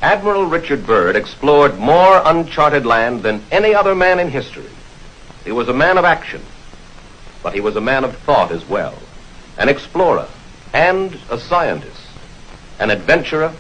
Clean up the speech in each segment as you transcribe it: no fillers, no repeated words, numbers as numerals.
Admiral Richard Byrd explored more uncharted land than any other man in history. He was a man of action, but he was a man of thought as well, an explorer and a scientist, an adventurer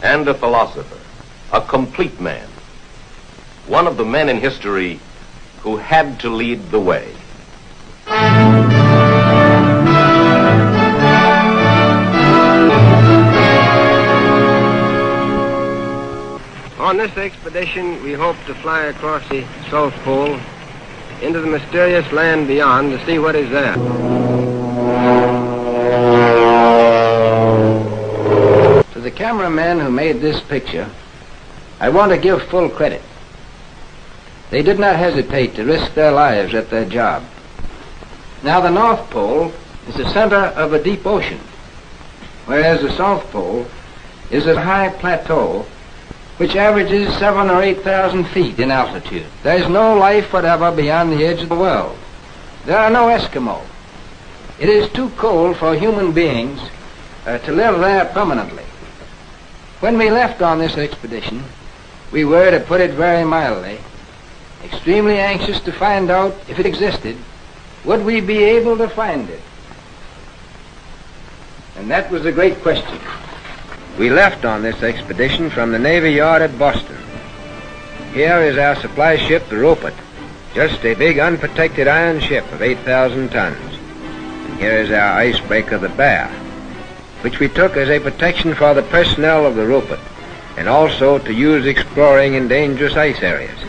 and a philosopher, a complete man, one of the men in history who had to lead the way. On this expedition, we hope to fly across the South Pole into the mysterious land beyond to see what is there. To the cameramen who made this picture, I want to give full credit. They did not hesitate to risk their lives at their job. Now, the North Pole is the center of a deep ocean, whereas the South Pole is a high plateau which averages 7,000 or 8,000 feet in altitude. There is no life whatever beyond the edge of the world. There are no Eskimo. It is too cold for human beings to live there permanently. When we left on this expedition, we were, to put it very mildly, extremely anxious to find out if it existed. Would we be able to find it? And that was the great question. We left on this expedition from the Navy Yard at Boston. Here is our supply ship, the Rupert, just a big unprotected iron ship of 8,000 tons. And here is our icebreaker, the Bear, which we took as a protection for the personnel of the Rupert, and also to use exploring in dangerous ice areas.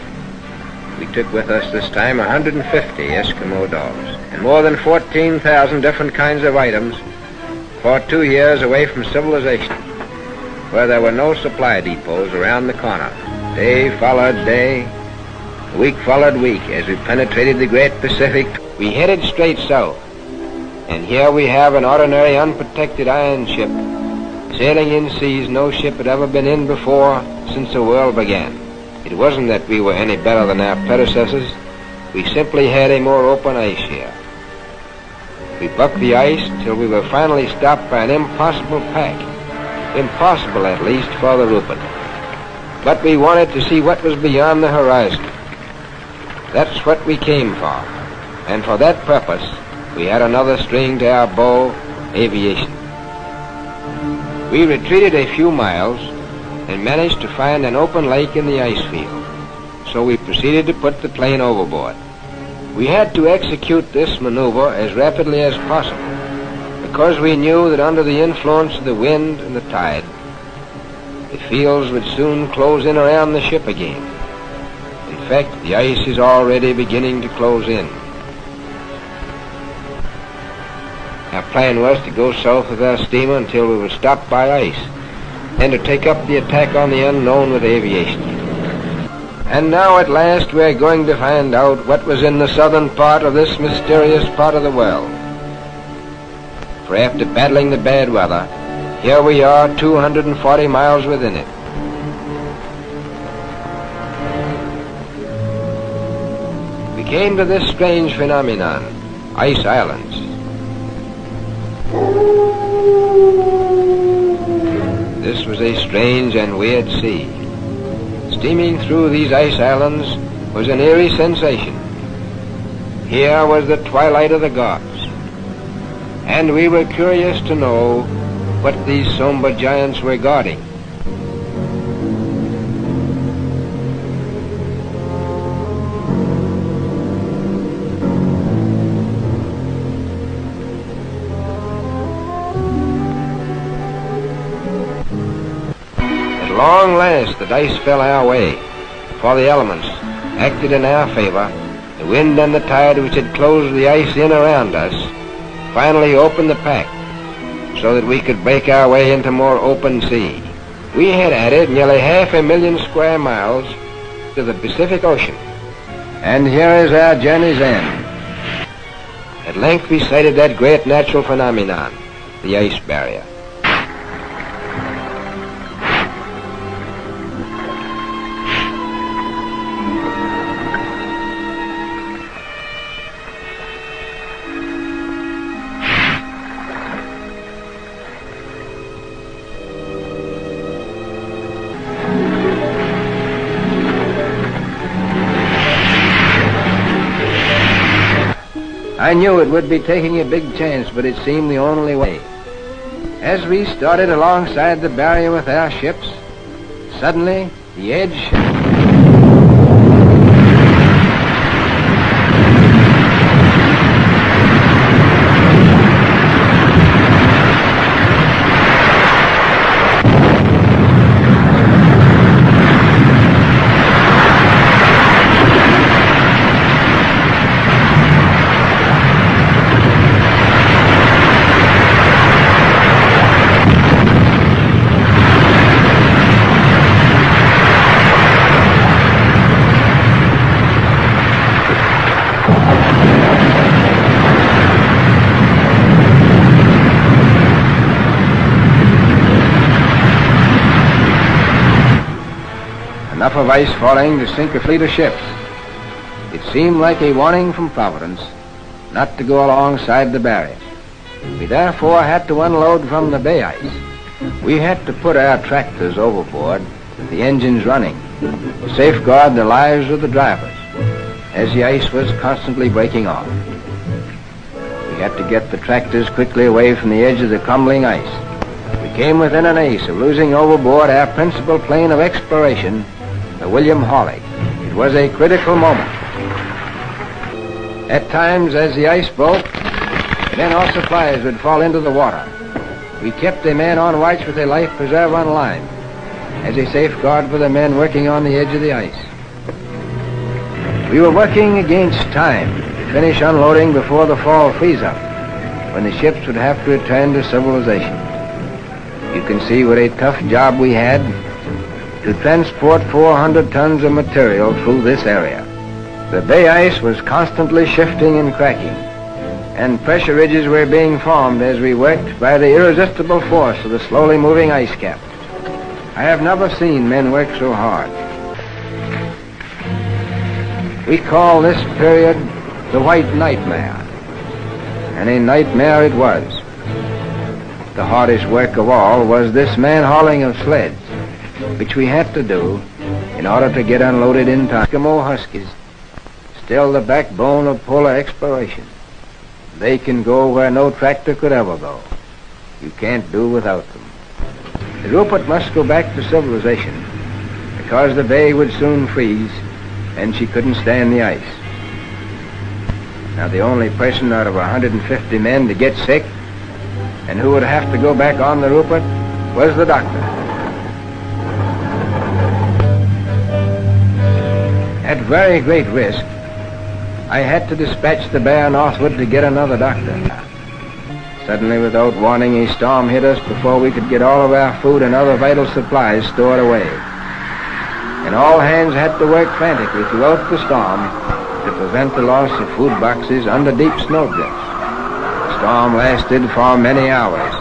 We took with us this time 150 Eskimo dogs, and more than 14,000 different kinds of items for 2 years away from civilization, where there were no supply depots around the corner. Day followed day, week followed week, as we penetrated the great Pacific. We headed straight south, and here we have an ordinary unprotected iron ship, sailing in seas no ship had ever been in before since the world began. It wasn't that we were any better than our predecessors. We simply had a more open ice here. We bucked the ice until we were finally stopped by an impossible pack. Impossible, at least, for the Rupert. But we wanted to see what was beyond the horizon. That's what we came for. And for that purpose, we had another string to our bow, aviation. We retreated a few miles and managed to find an open lake in the ice field. So we proceeded to put the plane overboard. We had to execute this maneuver as rapidly as possible, because we knew that under the influence of the wind and the tide, the fields would soon close in around the ship again. In fact, the ice is already beginning to close in. Our plan was to go south with our steamer until we were stopped by ice, and to take up the attack on the unknown with aviation. And now at last we're going to find out what was in the southern part of this mysterious part of the world. For after battling the bad weather, here we are 240 miles within it. We came to this strange phenomenon, ice islands. This was a strange and weird sea. Steaming through these ice islands was an eerie sensation. Here was the twilight of the gods, and we were curious to know what these somber giants were guarding. At long last, the dice fell our way, for the elements acted in our favor. The wind and the tide, which had closed the ice in around us, finally opened the pack so that we could break our way into more open sea. We had added nearly 500,000 square miles to the Pacific Ocean, and here is our journey's end. At length we sighted that great natural phenomenon, the ice barrier. I knew it would be taking a big chance, but it seemed the only way. As we started alongside the barrier with our ships, suddenly the edge... Enough of ice falling to sink a fleet of ships. It seemed like a warning from Providence not to go alongside the barrier. We therefore had to unload from the bay ice. We had to put our tractors overboard with the engines running to safeguard the lives of the drivers as the ice was constantly breaking off. We had to get the tractors quickly away from the edge of the crumbling ice. We came within an ace of losing overboard our principal plane of exploration, the William Hawley. It was a critical moment. At times, as the ice broke, then our supplies would fall into the water. We kept a man on watch with a life preserver on line as a safeguard for the men working on the edge of the ice. We were working against time to finish unloading before the fall freeze-up, when the ships would have to return to civilization. You can see what a tough job we had to transport 400 tons of material through this area. The bay ice was constantly shifting and cracking, and pressure ridges were being formed as we worked by the irresistible force of the slowly moving ice cap. I have never seen men work so hard. We call this period the White Nightmare, and a nightmare it was. The hardest work of all was this man-hauling of sleds, which we had to do in order to get unloaded in time. Eskimo Huskies, still the backbone of polar exploration. They can go where no tractor could ever go. You can't do without them. The Rupert must go back to civilization because the bay would soon freeze and she couldn't stand the ice. Now the only person out of 150 men to get sick and who would have to go back on the Rupert was the doctor. At very great risk, I had to dispatch the bear northward to get another doctor. Suddenly, without warning, a storm hit us before we could get all of our food and other vital supplies stored away. And all hands had to work frantically throughout the storm to prevent the loss of food boxes under deep snowdrifts. The storm lasted for many hours.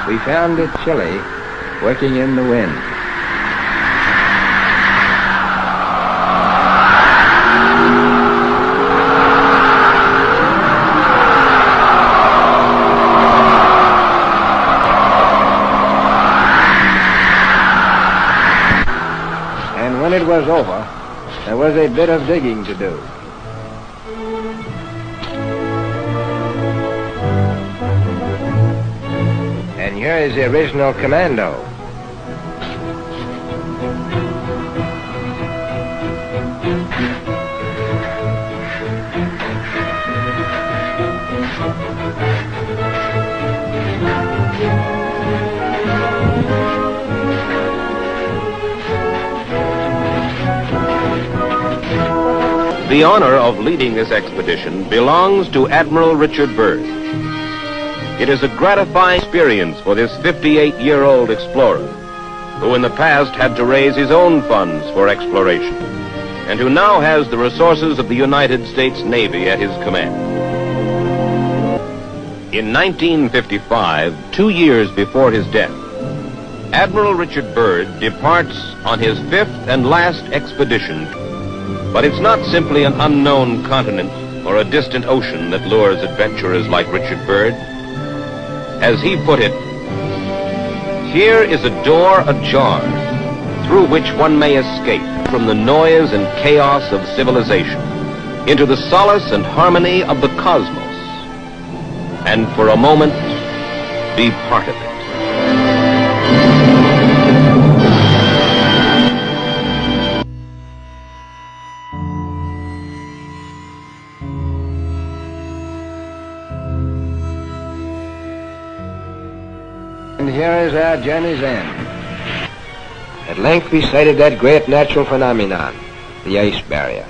We found it chilly, working in the wind. And when it was over, there was a bit of digging to do. And here is the original commando. The honor of leading this expedition belongs to Admiral Richard Byrd. It is a gratifying experience for this 58-year-old explorer, who in the past had to raise his own funds for exploration, and who now has the resources of the United States Navy at his command. In 1955, 2 years before his death, Admiral Richard Byrd departs on his 5th and last expedition But it's not simply an unknown continent or a distant ocean that lures adventurers like Richard Byrd. As he put it, here is a door ajar through which one may escape from the noise and chaos of civilization into the solace and harmony of the cosmos, and for a moment be part of it. And here is our journey's end. At length we sighted that great natural phenomenon, the ice barrier.